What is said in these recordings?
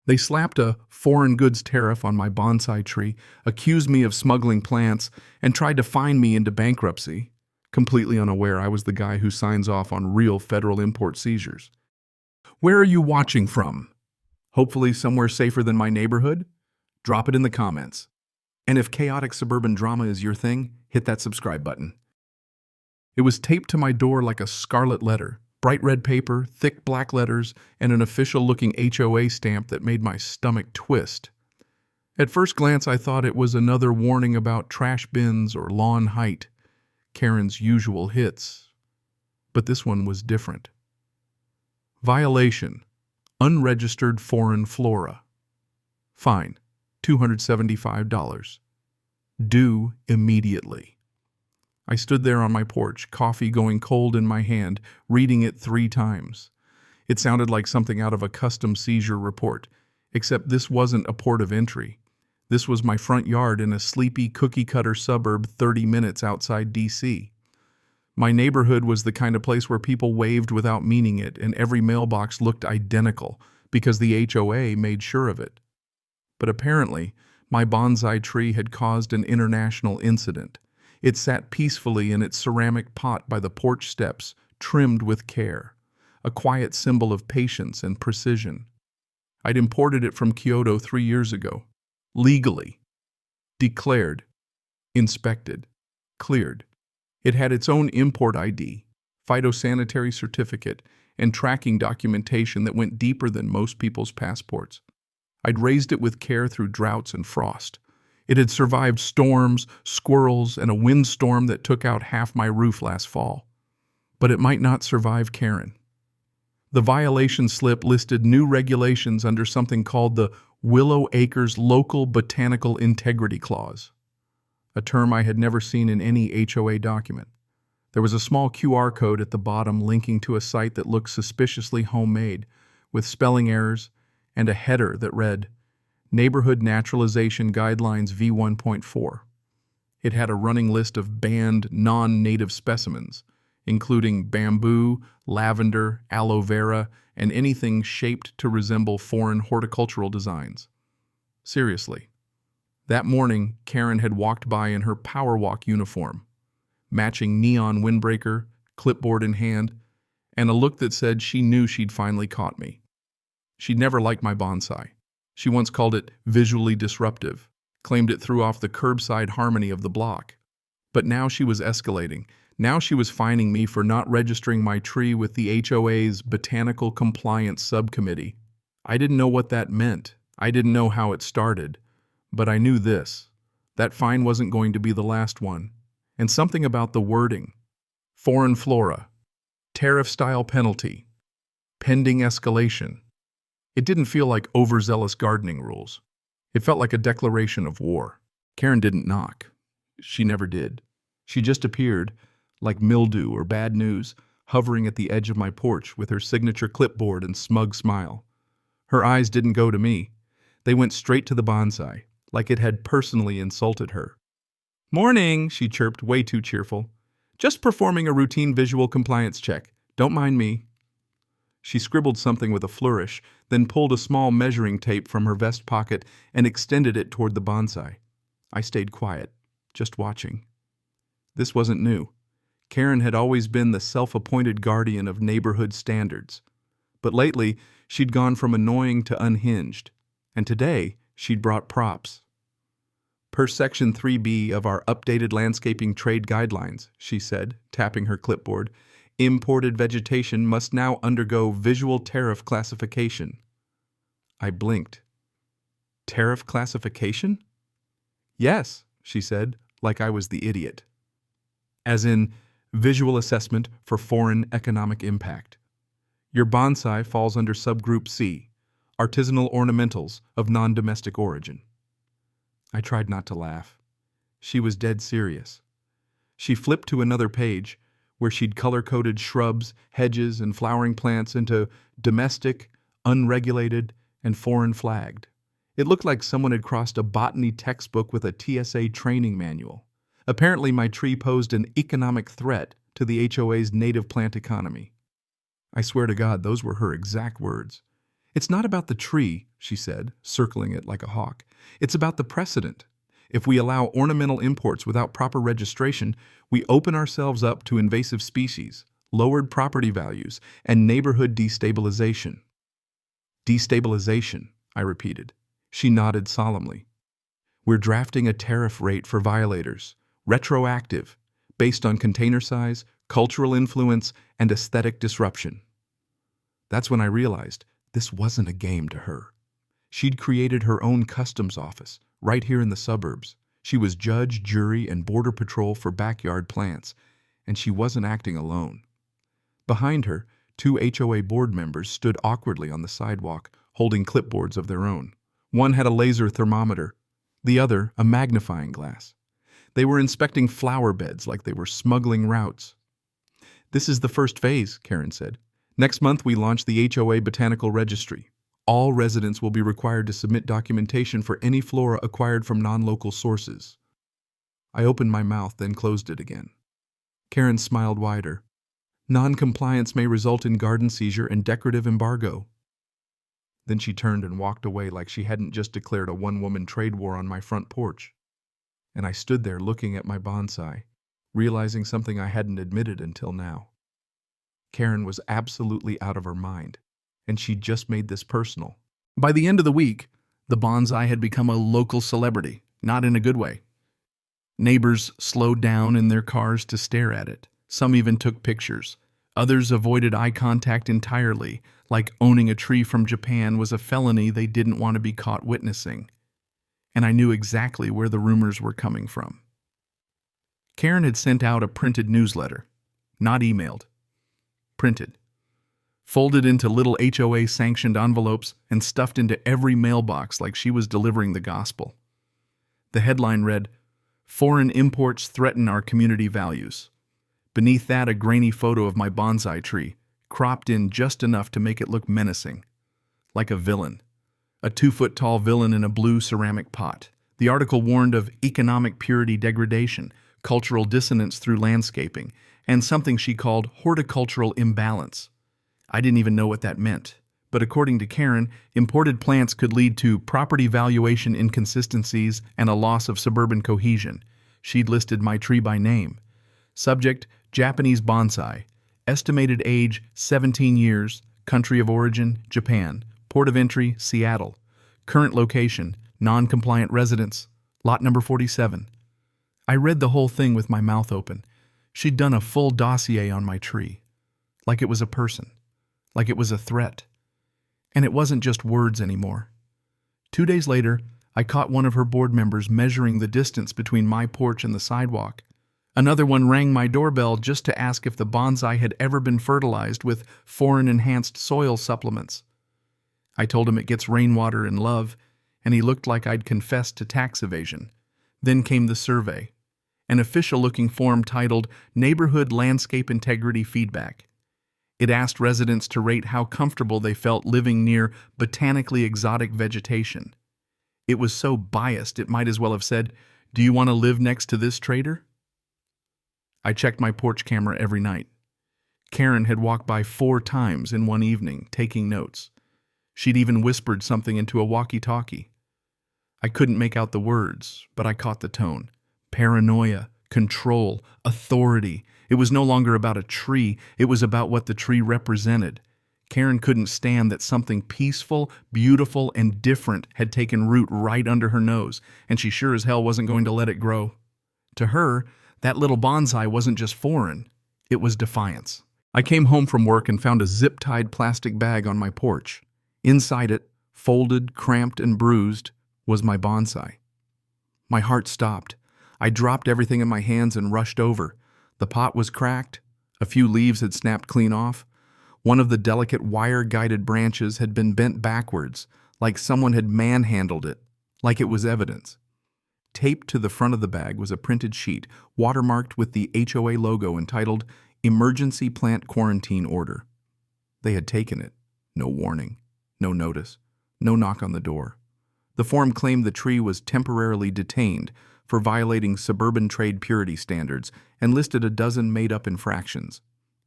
They slapped a foreign goods tariff on my bonsai tree, accused me of smuggling plants, and tried to fine me into bankruptcy, completely unaware I was the guy who signs off on real federal import seizures. Where are you watching from? Hopefully somewhere safer than my neighborhood? Drop it in the comments. And if chaotic suburban drama is your thing, hit that subscribe button. It was taped to my door like a scarlet letter, bright red paper, thick black letters, and an official-looking HOA stamp that made my stomach twist. At first glance, I thought it was another warning about trash bins or lawn height, Karen's usual hits. But this one was different. Violation: unregistered foreign flora. Fine: $275. Due immediately. I stood there on my porch, coffee going cold in my hand, reading it 3 times. It sounded like something out of a custom seizure report, except this wasn't a port of entry. This was my front yard in a sleepy cookie-cutter suburb 30 minutes outside D.C. My neighborhood was the kind of place where people waved without meaning it, and every mailbox looked identical because the HOA made sure of it. But apparently, my bonsai tree had caused an international incident. It sat peacefully in its ceramic pot by the porch steps, trimmed with care, a quiet symbol of patience and precision. I'd imported it from Kyoto 3 years ago, legally, declared, inspected, cleared. It had its own import ID, phytosanitary certificate, and tracking documentation that went deeper than most people's passports. I'd raised it with care through droughts and frost. It had survived storms, squirrels, and a windstorm that took out half my roof last fall. But it might not survive Karen. The violation slip listed new regulations under something called the Willow Acres Local Botanical Integrity Clause, a term I had never seen in any HOA document. There was a small QR code at the bottom linking to a site that looked suspiciously homemade, with spelling errors, and a header that read, Neighborhood Naturalization Guidelines V1.4. It had a running list of banned non-native specimens, including bamboo, lavender, aloe vera, and anything shaped to resemble foreign horticultural designs. Seriously. That morning, Karen had walked by in her power walk uniform, matching neon windbreaker, clipboard in hand, and a look that said she knew she'd finally caught me. She'd never liked my bonsai. She once called it visually disruptive, claimed it threw off the curbside harmony of the block. But now she was escalating. Now she was fining me for not registering my tree with the HOA's Botanical Compliance Subcommittee. I didn't know what that meant. I didn't know how it started. But I knew this. That fine wasn't going to be the last one. And something about the wording. Foreign flora. Tariff-style penalty. Pending escalation. It didn't feel like overzealous gardening rules. It felt like a declaration of war. Karen didn't knock. She never did. She just appeared, like mildew or bad news, hovering at the edge of my porch with her signature clipboard and smug smile. Her eyes didn't go to me. They went straight to the bonsai, like it had personally insulted her. "Morning," she chirped, way too cheerful. "Just performing a routine visual compliance check. Don't mind me." She scribbled something with a flourish, then pulled a small measuring tape from her vest pocket and extended it toward the bonsai. I stayed quiet, just watching. This wasn't new. Karen had always been the self-appointed guardian of neighborhood standards. But lately, she'd gone from annoying to unhinged. And today, she'd brought props. Per Section 3B of our updated landscaping trade guidelines, she said, tapping her clipboard, imported vegetation must now undergo visual tariff classification. I blinked. Tariff classification? Yes, she said, like I was the idiot. As in, visual assessment for foreign economic impact. Your bonsai falls under subgroup C, artisanal ornamentals of non-domestic origin. I tried not to laugh. She was dead serious. She flipped to another page, where she'd color-coded shrubs, hedges, and flowering plants into domestic, unregulated, and foreign flagged. It looked like someone had crossed a botany textbook with a TSA training manual. Apparently, my tree posed an economic threat to the HOA's native plant economy. I swear to God, those were her exact words. It's not about the tree, she said, circling it like a hawk. It's about the precedent. If we allow ornamental imports without proper registration, we open ourselves up to invasive species, lowered property values, and neighborhood destabilization. Destabilization, I repeated. She nodded solemnly. We're drafting a tariff rate for violators, retroactive, based on container size, cultural influence, and aesthetic disruption. That's when I realized this wasn't a game to her. She'd created her own customs office, right here in the suburbs. She was judge, jury, and border patrol for backyard plants, and she wasn't acting alone. Behind her, 2 HOA board members stood awkwardly on the sidewalk, holding clipboards of their own. One had a laser thermometer, the other a magnifying glass. They were inspecting flower beds like they were smuggling routes. This is the first phase, Karen said. Next month we launch the HOA Botanical Registry. All residents will be required to submit documentation for any flora acquired from non-local sources. I opened my mouth, then closed it again. Karen smiled wider. Non-compliance may result in garden seizure and decorative embargo. Then she turned and walked away like she hadn't just declared a one-woman trade war on my front porch. And I stood there looking at my bonsai, realizing something I hadn't admitted until now. Karen was absolutely out of her mind, and she'd just made this personal. By the end of the week, the bonsai had become a local celebrity, not in a good way. Neighbors slowed down in their cars to stare at it. Some even took pictures. Others avoided eye contact entirely, like owning a tree from Japan was a felony they didn't want to be caught witnessing. And I knew exactly where the rumors were coming from. Karen had sent out a printed newsletter, not emailed. Printed. Folded into little HOA-sanctioned envelopes and stuffed into every mailbox like she was delivering the gospel. The headline read, "Foreign imports threaten our community values." Beneath that, a grainy photo of my bonsai tree, cropped in just enough to make it look menacing. Like a villain. A 2-foot-tall villain in a blue ceramic pot. The article warned of economic purity degradation, cultural dissonance through landscaping, and something she called horticultural imbalance. I didn't even know what that meant. But according to Karen, imported plants could lead to property valuation inconsistencies and a loss of suburban cohesion. She'd listed my tree by name. Subject, Japanese bonsai. Estimated age, 17 years. Country of origin, Japan. Port of entry, Seattle. Current location, non-compliant residence. Lot number 47. I read the whole thing with my mouth open. She'd done a full dossier on my tree. Like it was a person. Like it was a threat. And it wasn't just words anymore. 2 days later, I caught one of her board members measuring the distance between my porch and the sidewalk. Another one rang my doorbell just to ask if the bonsai had ever been fertilized with foreign-enhanced soil supplements. I told him it gets rainwater and love, and he looked like I'd confessed to tax evasion. Then came the survey, an official-looking form titled Neighborhood Landscape Integrity Feedback. It asked residents to rate how comfortable they felt living near botanically exotic vegetation. It was so biased it might as well have said, "Do you want to live next to this trader?" I checked my porch camera every night. Karen had walked by 4 times in one evening, taking notes. She'd even whispered something into a walkie-talkie. I couldn't make out the words, but I caught the tone. Paranoia, control, authority. It was no longer about a tree, it was about what the tree represented. Karen couldn't stand that something peaceful, beautiful, and different had taken root right under her nose, and she sure as hell wasn't going to let it grow. To her, that little bonsai wasn't just foreign, it was defiance. I came home from work and found a zip-tied plastic bag on my porch. Inside it, folded, cramped, and bruised, was my bonsai. My heart stopped. I dropped everything in my hands and rushed over. The pot was cracked. A few leaves had snapped clean off. One of the delicate wire-guided branches had been bent backwards, like someone had manhandled it, like it was evidence. Taped to the front of the bag was a printed sheet, watermarked with the HOA logo entitled Emergency Plant Quarantine Order. They had taken it. No warning, no notice, no knock on the door. The form claimed the tree was temporarily detained for violating suburban trade purity standards and listed a dozen made-up infractions: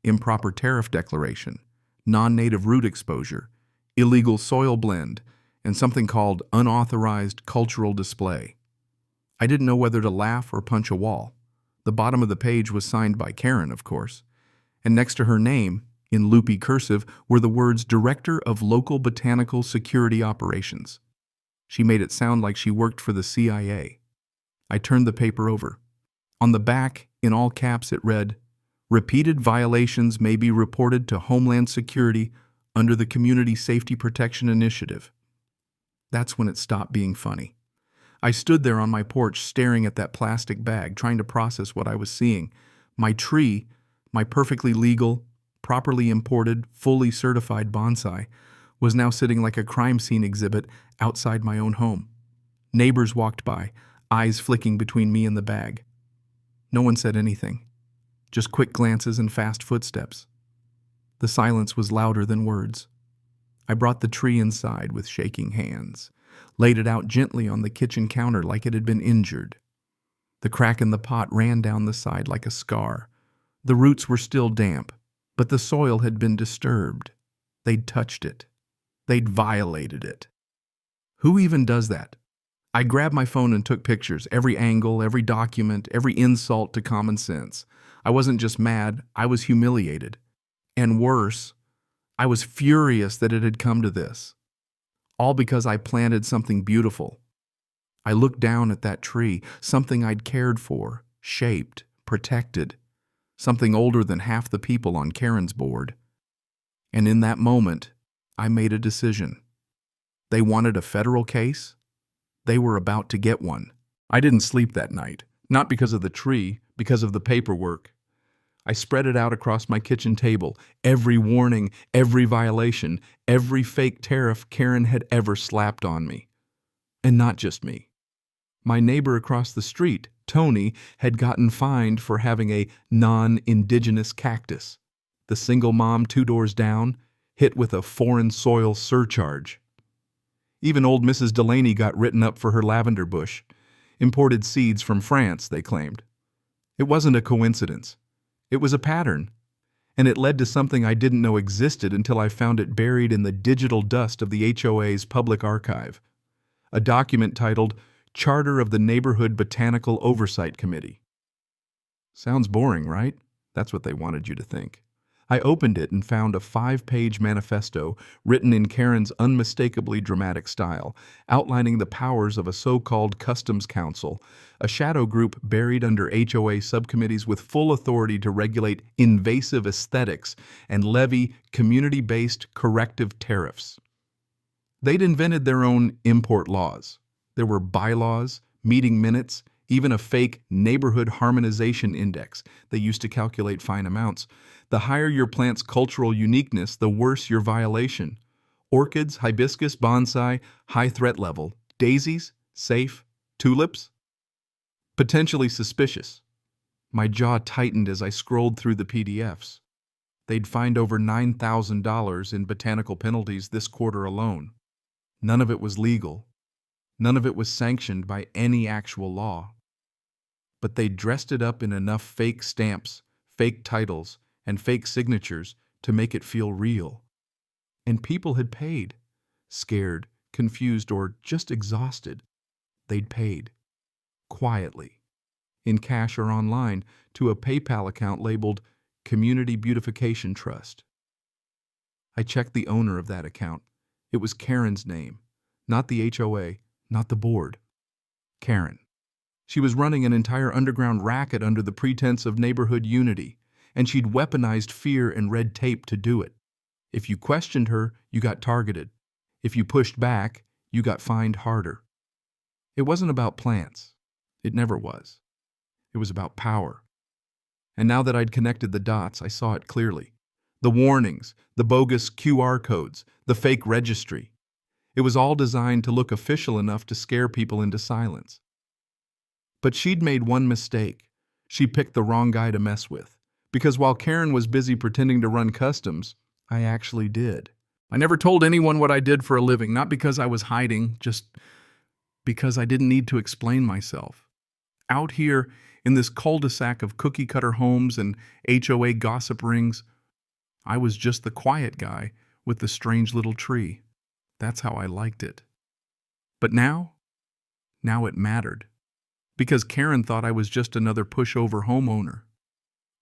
improper tariff declaration, non-native root exposure, illegal soil blend, and something called unauthorized cultural display. I didn't know whether to laugh or punch a wall. The bottom of the page was signed by Karen, of course, and next to her name, in loopy cursive, were the words Director of Local Botanical Security Operations. She made it sound like she worked for the CIA. I turned the paper over. On the back, in all caps, it read, "Repeated violations may be reported to Homeland Security under the Community Safety Protection Initiative." That's when it stopped being funny. I stood there on my porch staring at that plastic bag, trying to process what I was seeing. My tree, my perfectly legal, properly imported, fully certified bonsai, was now sitting like a crime scene exhibit outside my own home. Neighbors walked by, eyes flicking between me and the bag. No one said anything, just quick glances and fast footsteps. The silence was louder than words. I brought the tree inside with shaking hands, laid it out gently on the kitchen counter like it had been injured. The crack in the pot ran down the side like a scar. The roots were still damp, but the soil had been disturbed. They'd touched it. They'd violated it. Who even does that? I grabbed my phone and took pictures, every angle, every document, every insult to common sense. I wasn't just mad, I was humiliated. And worse, I was furious that it had come to this. All because I planted something beautiful. I looked down at that tree, something I'd cared for, shaped, protected, something older than half the people on Karen's board. And in that moment, I made a decision. They wanted a federal case. They were about to get one. I didn't sleep that night, not because of the tree, because of the paperwork. I spread it out across my kitchen table, every warning, every violation, every fake tariff Karen had ever slapped on me. And not just me. My neighbor across the street, Tony, had gotten fined for having a non-indigenous cactus. The single mom 2 doors down, hit with a foreign soil surcharge. Even old Mrs. Delaney got written up for her lavender bush. Imported seeds from France, they claimed. It wasn't a coincidence. It was a pattern. And it led to something I didn't know existed until I found it buried in the digital dust of the HOA's public archive. A document titled Charter of the Neighborhood Botanical Oversight Committee. Sounds boring, right? That's what they wanted you to think. I opened it and found a 5-page manifesto written in Karen's unmistakably dramatic style, outlining the powers of a so-called Customs Council, a shadow group buried under HOA subcommittees with full authority to regulate invasive aesthetics and levy community-based corrective tariffs. They'd invented their own import laws. There were bylaws, meeting minutes, even a fake neighborhood harmonization index they used to calculate fine amounts. The higher your plant's cultural uniqueness, the worse your violation. Orchids, hibiscus, bonsai, high threat level. Daisies, safe. Tulips, potentially suspicious. My jaw tightened as I scrolled through the PDFs. They'd fined over $9,000 in botanical penalties this quarter alone. None of it was legal. None of it was sanctioned by any actual law. But they dressed it up in enough fake stamps, fake titles, and fake signatures to make it feel real. And people had paid. Scared, confused, or just exhausted. They'd paid. Quietly. In cash or online, to a PayPal account labeled Community Beautification Trust. I checked the owner of that account. It was Karen's name. Not the HOA, not the board. Karen. She was running an entire underground racket under the pretense of neighborhood unity, and she'd weaponized fear and red tape to do it. If you questioned her, you got targeted. If you pushed back, you got fined harder. It wasn't about plants. It never was. It was about power. And now that I'd connected the dots, I saw it clearly. The warnings, the bogus QR codes, the fake registry. It was all designed to look official enough to scare people into silence. But she'd made one mistake. She picked the wrong guy to mess with. Because while Karen was busy pretending to run customs, I actually did. I never told anyone what I did for a living, not because I was hiding, just because I didn't need to explain myself. Out here, in this cul-de-sac of cookie-cutter homes and HOA gossip rings, I was just the quiet guy with the strange little tree. That's how I liked it. But now it mattered. Because Karen thought I was just another pushover homeowner.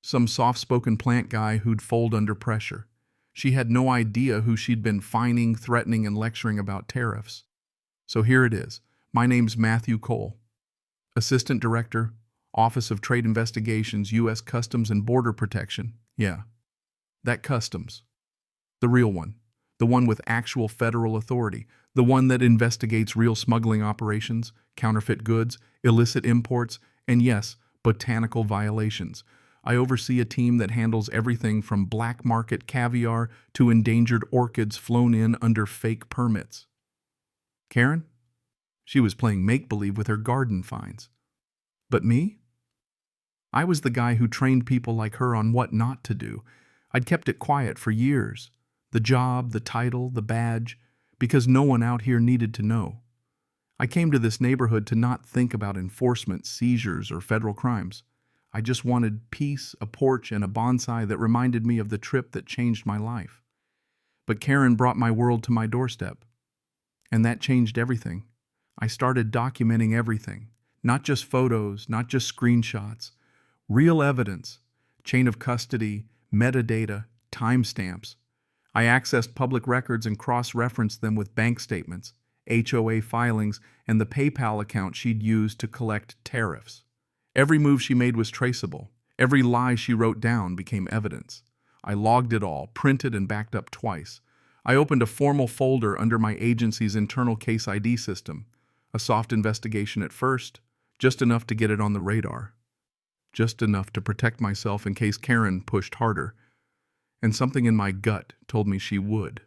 Some soft-spoken plant guy who'd fold under pressure. She had no idea who she'd been fining, threatening, and lecturing about tariffs. So here it is. My name's Matthew Cole, Assistant Director, Office of Trade Investigations, U.S. Customs and Border Protection. Yeah, that Customs. The real one. The one with actual federal authority. The one that investigates real smuggling operations, counterfeit goods, illicit imports, and yes, botanical violations. I oversee a team that handles everything from black market caviar to endangered orchids flown in under fake permits. Karen? She was playing make-believe with her garden finds. But me? I was the guy who trained people like her on what not to do. I'd kept it quiet for years. The job, the title, the badge, because no one out here needed to know. I came to this neighborhood to not think about enforcement, seizures, or federal crimes. I just wanted peace, a porch, and a bonsai that reminded me of the trip that changed my life. But Karen brought my world to my doorstep. And that changed everything. I started documenting everything. Not just photos, not just screenshots. Real evidence, chain of custody, metadata, timestamps. I accessed public records and cross-referenced them with bank statements, HOA filings, and the PayPal account she'd used to collect tariffs. Every move she made was traceable. Every lie she wrote down became evidence. I logged it all, printed and backed up twice. I opened a formal folder under my agency's internal case ID system. A soft investigation at first, just enough to get it on the radar. Just enough to protect myself in case Karen pushed harder. And something in my gut told me she would.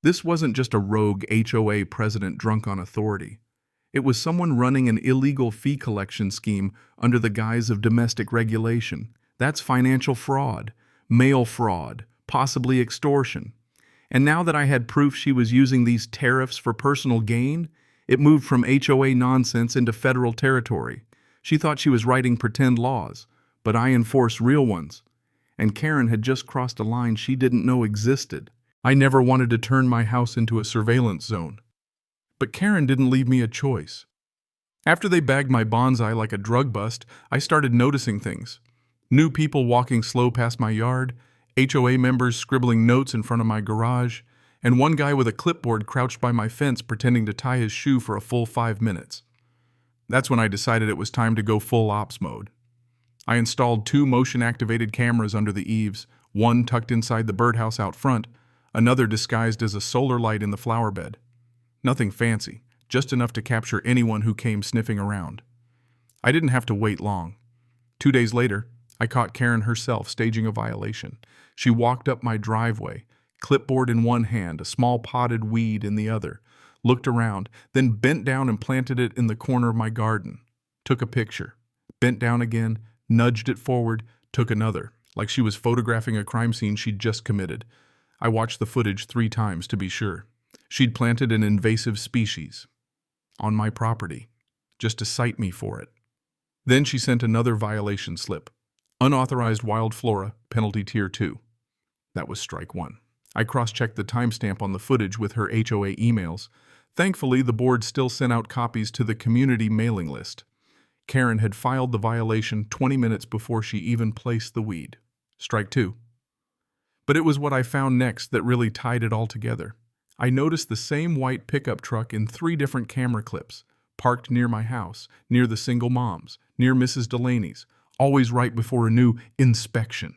This wasn't just a rogue HOA president drunk on authority. It was someone running an illegal fee collection scheme under the guise of domestic regulation. That's financial fraud, mail fraud, possibly extortion. And now that I had proof she was using these tariffs for personal gain, it moved from HOA nonsense into federal territory. She thought she was writing pretend laws, but I enforce real ones. And Karen had just crossed a line she didn't know existed. I never wanted to turn my house into a surveillance zone. But Karen didn't leave me a choice. After they bagged my bonsai like a drug bust, I started noticing things. New people walking slow past my yard, HOA members scribbling notes in front of my garage, and one guy with a clipboard crouched by my fence pretending to tie his shoe for a full 5 minutes. That's when I decided it was time to go full ops mode. I installed 2 motion-activated cameras under the eaves, one tucked inside the birdhouse out front, another disguised as a solar light in the flower bed. Nothing fancy, just enough to capture anyone who came sniffing around. I didn't have to wait long. 2 days later, I caught Karen herself staging a violation. She walked up my driveway, clipboard in one hand, a small potted weed in the other, looked around, then bent down and planted it in the corner of my garden. Took a picture, bent down again, nudged it forward, took another, like she was photographing a crime scene she'd just committed. I watched the footage 3 times to be sure. She'd planted an invasive species on my property, just to cite me for it. Then she sent another violation slip. Unauthorized wild Flora, penalty tier 2. That was strike 1. I cross-checked the timestamp on the footage with her HOA emails. Thankfully, the board still sent out copies to the community mailing list. Karen had filed the violation 20 minutes before she even placed the weed. Strike 2. But it was what I found next that really tied it all together. I noticed the same white pickup truck in 3 different camera clips, parked near my house, near the single moms, near Mrs. Delaney's, always right before a new inspection.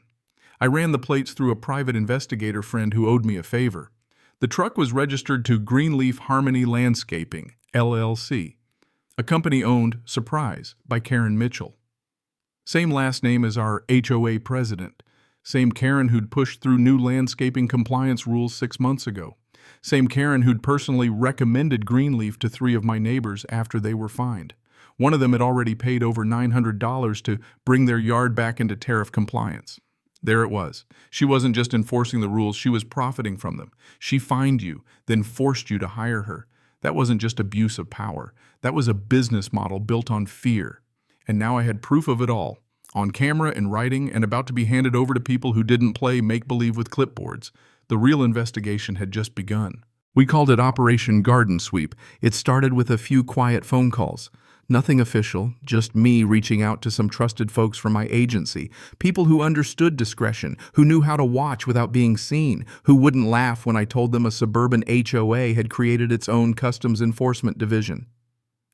I ran the plates through a private investigator friend who owed me a favor. The truck was registered to Greenleaf Harmony Landscaping, LLC, a company owned, surprise, by Karen Mitchell. Same last name as our HOA president. Same Karen who'd pushed through new landscaping compliance rules 6 months ago. Same Karen who'd personally recommended Greenleaf to 3 of my neighbors after they were fined. One of them had already paid over $900 to bring their yard back into tariff compliance. There it was. She wasn't just enforcing the rules, she was profiting from them. She fined you, then forced you to hire her. That wasn't just abuse of power. That was a business model built on fear. And now I had proof of it all, on camera and writing, and about to be handed over to people who didn't play make-believe with clipboards. The real investigation had just begun. We called it Operation Garden Sweep. It started with a few quiet phone calls. Nothing official, just me reaching out to some trusted folks from my agency, people who understood discretion, who knew how to watch without being seen, who wouldn't laugh when I told them a suburban HOA had created its own customs enforcement division.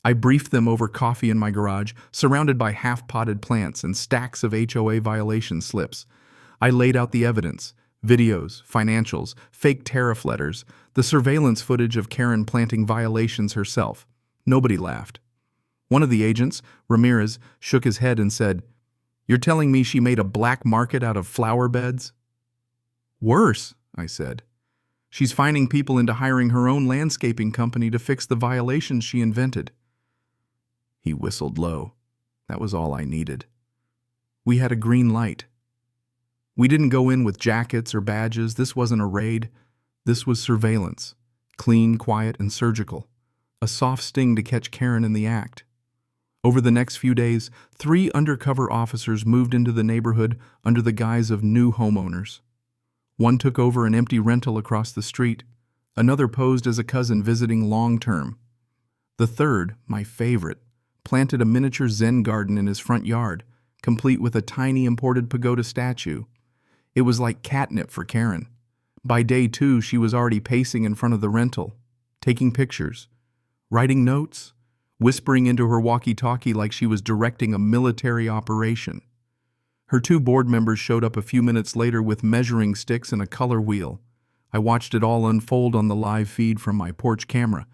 I briefed them over coffee in my garage, surrounded by half-potted plants and stacks of HOA violation slips. I laid out the evidence: videos, financials, fake tariff letters, the surveillance footage of Karen planting violations herself. Nobody laughed. One of the agents, Ramirez, shook his head and said, "You're telling me she made a black market out of flower beds?" "Worse," I said. "She's fining people into hiring her own landscaping company to fix the violations she invented." He whistled low. That was all I needed. We had a green light. We didn't go in with jackets or badges. This wasn't a raid. This was surveillance. Clean, quiet, and surgical. A soft sting to catch Karen in the act. Over the next few days, 3 undercover officers moved into the neighborhood under the guise of new homeowners. One took over an empty rental across the street. Another posed as a cousin visiting long-term. The third, my favorite, planted a miniature Zen garden in his front yard, complete with a tiny imported pagoda statue. It was like catnip for Karen. By day 2, she was already pacing in front of the rental, taking pictures, writing notes, whispering into her walkie-talkie like she was directing a military operation. Her 2 board members showed up a few minutes later with measuring sticks and a color wheel. I watched it all unfold on the live feed from my porch camera.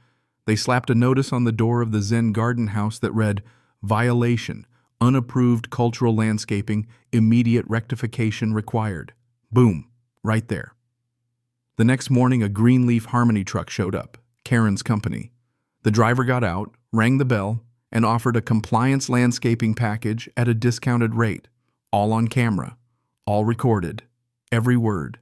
They slapped a notice on the door of the Zen garden house that read, "Violation, unapproved cultural landscaping, immediate rectification required." Boom, right there. The next morning, a Greenleaf Harmony truck showed up, Karen's company. The driver got out, rang the bell, and offered a compliance landscaping package at a discounted rate. All on camera, all recorded, every word.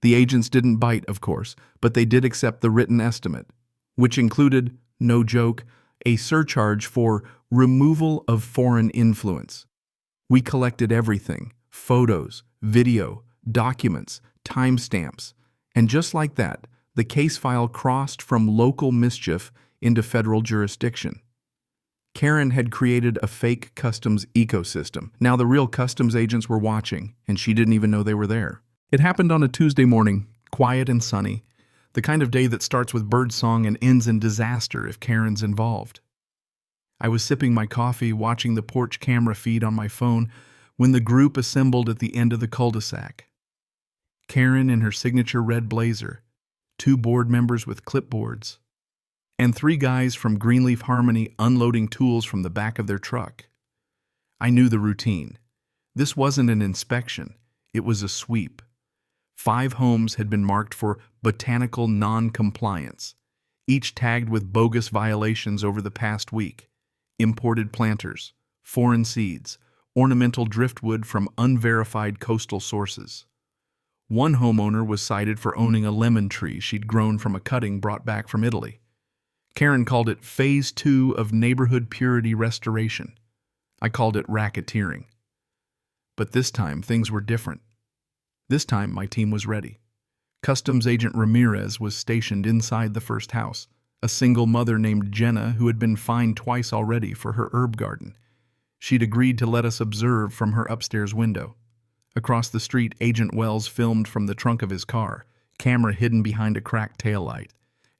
The agents didn't bite, of course, but they did accept the written estimate, which included, no joke, a surcharge for removal of foreign influence. We collected everything: photos, video, documents, timestamps, and just like that, the case file crossed from local mischief into federal jurisdiction. Karen had created a fake customs ecosystem. Now the real customs agents were watching, and she didn't even know they were there. It happened on a Tuesday morning, quiet and sunny, the kind of day that starts with birdsong and ends in disaster if Karen's involved. I was sipping my coffee, watching the porch camera feed on my phone, when the group assembled at the end of the cul-de-sac. Karen in her signature red blazer, 2 board members with clipboards, and 3 guys from Greenleaf Harmony unloading tools from the back of their truck. I knew the routine. This wasn't an inspection, it was a sweep. 5 homes had been marked for botanical non-compliance, each tagged with bogus violations over the past week: imported planters, foreign seeds, ornamental driftwood from unverified coastal sources. One homeowner was cited for owning a lemon tree she'd grown from a cutting brought back from Italy. Karen called it Phase 2 of neighborhood purity restoration. I called it racketeering. But this time, things were different. This time, my team was ready. Customs Agent Ramirez was stationed inside the first house, a single mother named Jenna who had been fined twice already for her herb garden. She'd agreed to let us observe from her upstairs window. Across the street, Agent Wells filmed from the trunk of his car, camera hidden behind a cracked taillight.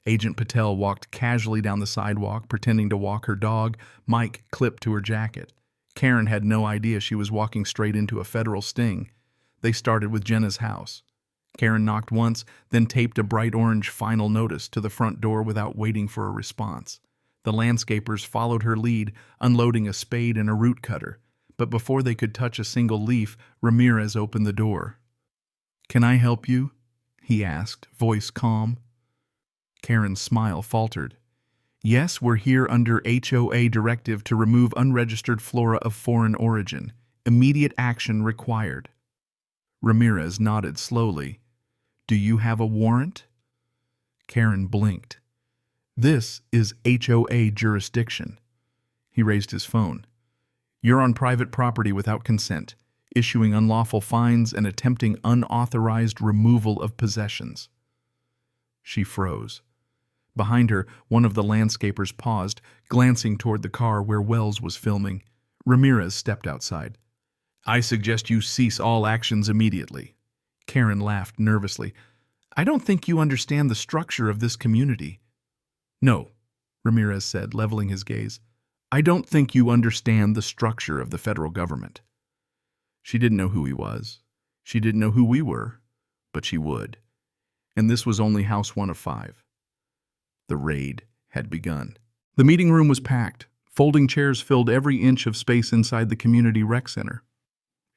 Agent Patel walked casually down the sidewalk, pretending to walk her dog, Mike clipped to her jacket. Karen had no idea she was walking straight into a federal sting. They started with Jenna's house. Karen knocked once, then taped a bright orange final notice to the front door without waiting for a response. The landscapers followed her lead, unloading a spade and a root cutter. But before they could touch a single leaf, Ramirez opened the door. "Can I help you?" he asked, voice calm. Karen's smile faltered. "Yes, we're here under HOA directive to remove unregistered flora of foreign origin. Immediate action required." Ramirez nodded slowly. "Do you have a warrant?" Karen blinked. "This is HOA jurisdiction." He raised his phone. "You're on private property without consent, issuing unlawful fines and attempting unauthorized removal of possessions." She froze. Behind her, one of the landscapers paused, glancing toward the car where Wells was filming. Ramirez stepped outside. "I suggest you cease all actions immediately." Karen laughed nervously. "I don't think you understand the structure of this community." "No," Ramirez said, leveling his gaze. "I don't think you understand the structure of the federal government." She didn't know who he was. She didn't know who we were, but she would. And this was only house 1 of 5. The raid had begun. The meeting room was packed. Folding chairs filled every inch of space inside the community rec center.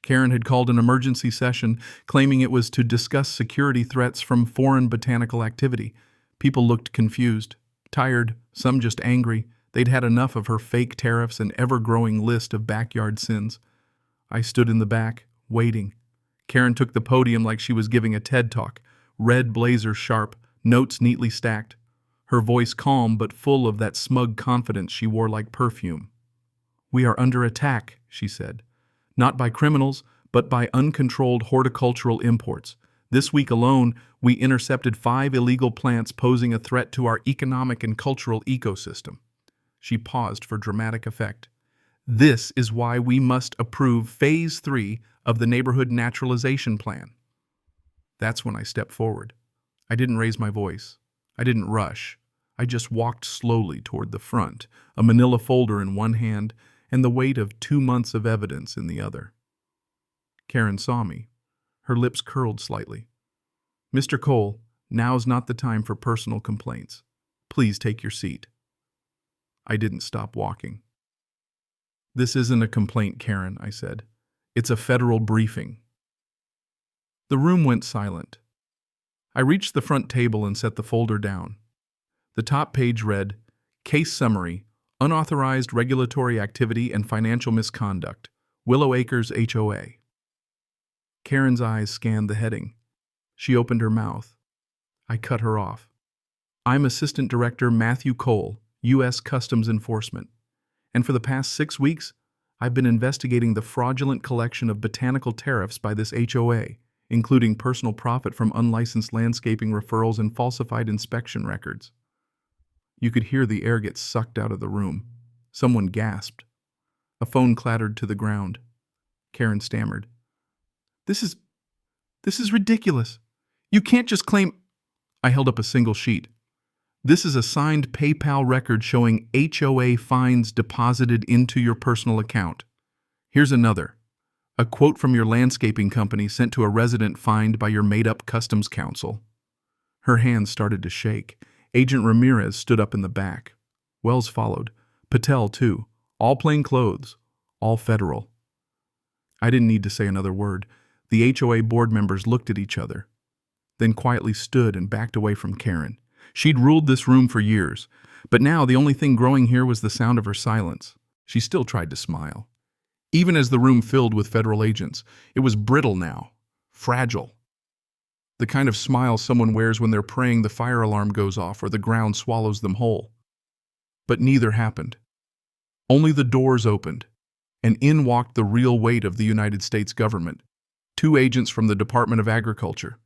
Karen had called an emergency session, claiming it was to discuss security threats from foreign botanical activity. People looked confused, tired, some just angry. They'd had enough of her fake tariffs and ever-growing list of backyard sins. I stood in the back, waiting. Karen took the podium like she was giving a TED Talk, red blazer sharp, notes neatly stacked. Her voice calm but full of that smug confidence she wore like perfume. "We are under attack," she said. "Not by criminals, but by uncontrolled horticultural imports. This week alone, we intercepted 5 illegal plants posing a threat to our economic and cultural ecosystem." She paused for dramatic effect. "This is why we must approve Phase 3 of the Neighborhood Naturalization Plan." That's when I stepped forward. I didn't raise my voice. I didn't rush. I just walked slowly toward the front, a manila folder in one hand and the weight of 2 months of evidence in the other. Karen saw me. Her lips curled slightly. "Mr. Cole, now's not the time for personal complaints. Please take your seat." I didn't stop walking. "This isn't a complaint, Karen," I said. "It's a federal briefing." The room went silent. I reached the front table and set the folder down. The top page read, "Case Summary, Unauthorized Regulatory Activity and Financial Misconduct, Willow Acres HOA." Karen's eyes scanned the heading. She opened her mouth. I cut her off. "I'm Assistant Director Matthew Cole, U.S. Customs Enforcement, and for the past 6 weeks, I've been investigating the fraudulent collection of botanical tariffs by this HOA, including personal profit from unlicensed landscaping referrals and falsified inspection records." You could hear the air get sucked out of the room. Someone gasped. A phone clattered to the ground. Karen stammered. This is ridiculous. You can't just claim—" I held up a single sheet. "This is a signed PayPal record showing HOA fines deposited into your personal account. Here's another. A quote from your landscaping company sent to a resident fined by your made-up customs counsel." Her hands started to shake. Agent Ramirez stood up in the back. Wells followed. Patel, too. All plain clothes. All federal. I didn't need to say another word. The HOA board members looked at each other, then quietly stood and backed away from Karen. She'd ruled this room for years, but now the only thing growing here was the sound of her silence. She still tried to smile. Even as the room filled with federal agents, it was brittle now, fragile. The kind of smile someone wears when they're praying the fire alarm goes off or the ground swallows them whole. But neither happened. Only the doors opened, and in walked the real weight of the United States government. 2 agents from the Department of Agriculture,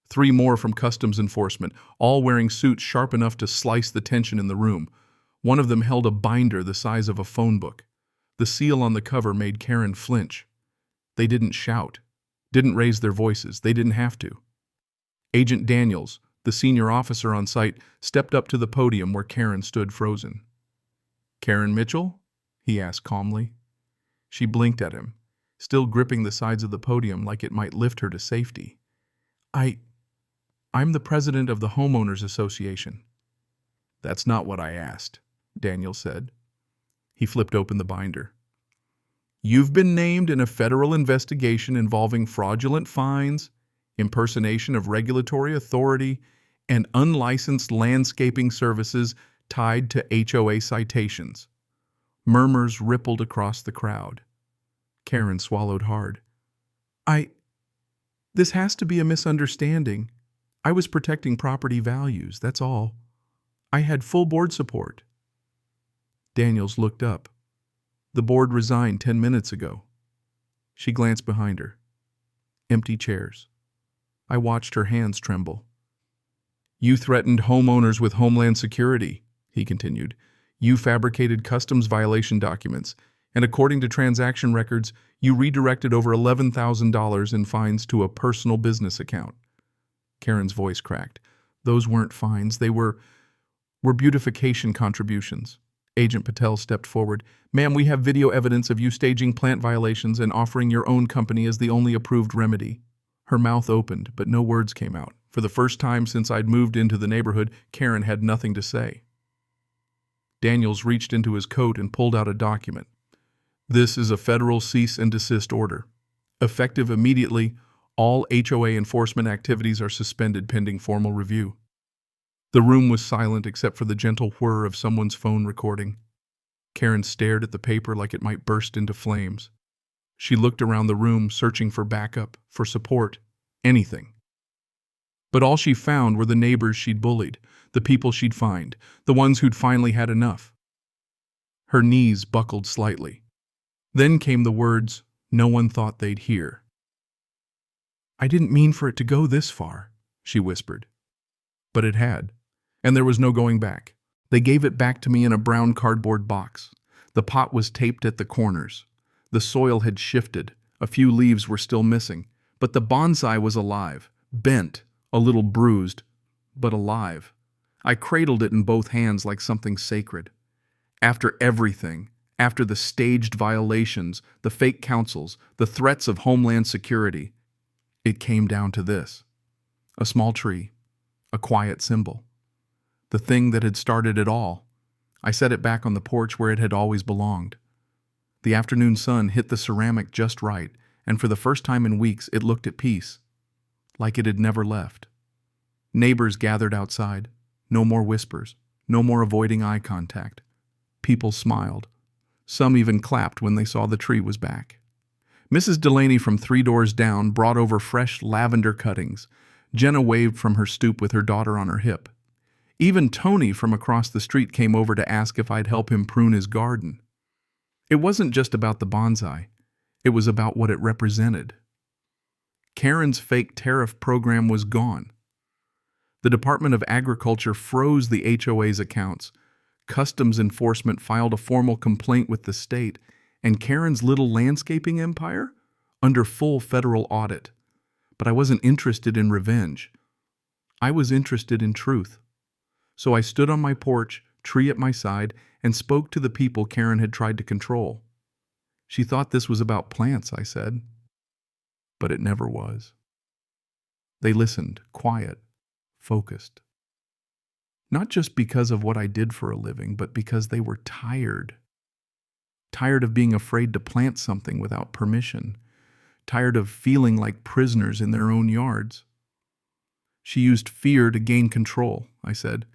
3 more from Customs Enforcement, all wearing suits sharp enough to slice the tension in the room. One of them held a binder the size of a phone book. The seal on the cover made Karen flinch. They didn't shout, didn't raise their voices. They didn't have to. Agent Daniels, the senior officer on site, stepped up to the podium where Karen stood frozen. "Karen Mitchell?" he asked calmly. She blinked at him, still gripping the sides of the podium like it might lift her to safety. I'm the president of the Homeowners Association." "That's not what I asked," Daniel said. He flipped open the binder. "You've been named in a federal investigation involving fraudulent fines, impersonation of regulatory authority, and unlicensed landscaping services tied to HOA citations." Murmurs rippled across the crowd. Karen swallowed hard. This has to be a misunderstanding. I was protecting property values, that's all. I had full board support." Daniels looked up. "The board resigned 10 minutes ago." She glanced behind her. Empty chairs. I watched her hands tremble. You threatened homeowners with Homeland Security, he continued. You fabricated customs violation documents, and according to transaction records, you redirected over $11,000 in fines to a personal business account. Karen's voice cracked. Those weren't fines, they were beautification contributions. Agent Patel stepped forward. Ma'am, we have video evidence of you staging plant violations and offering your own company as the only approved remedy. Her mouth opened, but no words came out. For the first time since I'd moved into the neighborhood, Karen had nothing to say. Daniels reached into his coat and pulled out a document. This is a federal cease and desist order. Effective immediately, all HOA enforcement activities are suspended pending formal review. The room was silent except for the gentle whir of someone's phone recording. Karen stared at the paper like it might burst into flames. She looked around the room, searching for backup, for support, anything. But all she found were the neighbors she'd bullied, the people she'd fined, the ones who'd finally had enough. Her knees buckled slightly. Then came the words no one thought they'd hear. I didn't mean for it to go this far, she whispered. But it had, and there was no going back. They gave it back to me in a brown cardboard box. The pot was taped at the corners. The soil had shifted. A few leaves were still missing. But the bonsai was alive, bent, a little bruised, but alive. I cradled it in both hands like something sacred. After everything, after the staged violations, the fake councils, the threats of Homeland Security, it came down to this. A small tree, a quiet symbol. The thing that had started it all. I set it back on the porch where it had always belonged. The afternoon sun hit the ceramic just right, and for the first time in weeks it looked at peace, like it had never left. Neighbors gathered outside. No more whispers, no more avoiding eye contact. People smiled. Some even clapped when they saw the tree was back. Mrs. Delaney from 3 doors down brought over fresh lavender cuttings. Jenna waved from her stoop with her daughter on her hip. Even Tony from across the street came over to ask if I'd help him prune his garden. It wasn't just about the bonsai. It was about what it represented. Karen's fake tariff program was gone. The Department of Agriculture froze the HOA's accounts. Customs enforcement filed a formal complaint with the state, and Karen's little landscaping empire under full federal audit. But I wasn't interested in revenge. I was interested in truth. So I stood on my porch, tree at my side, and spoke to the people Karen had tried to control. She thought this was about plants, I said. But it never was. They listened, quiet, focused. Not just because of what I did for a living, but because they were tired. Tired of being afraid to plant something without permission. Tired of feeling like prisoners in their own yards. She used fear to gain control, I said.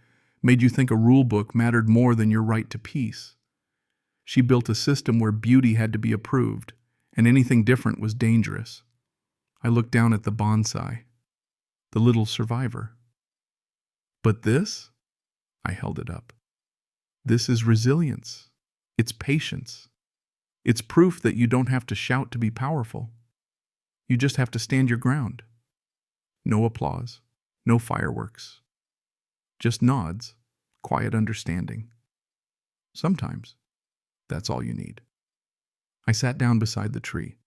Made you think a rule book mattered more than your right to peace. She built a system where beauty had to be approved, and anything different was dangerous. I looked down at the bonsai, the little survivor. But this? I held it up. This is resilience. It's patience. It's proof that you don't have to shout to be powerful. You just have to stand your ground. No applause, no fireworks. Just nods, quiet understanding. Sometimes, that's all you need. I sat down beside the tree,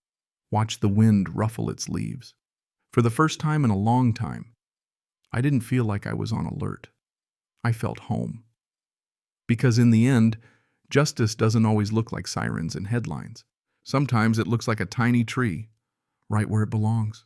watched the wind ruffle its leaves. For the first time in a long time, I didn't feel like I was on alert. I felt home. Because in the end, justice doesn't always look like sirens and headlines. Sometimes it looks like a tiny tree, right where it belongs.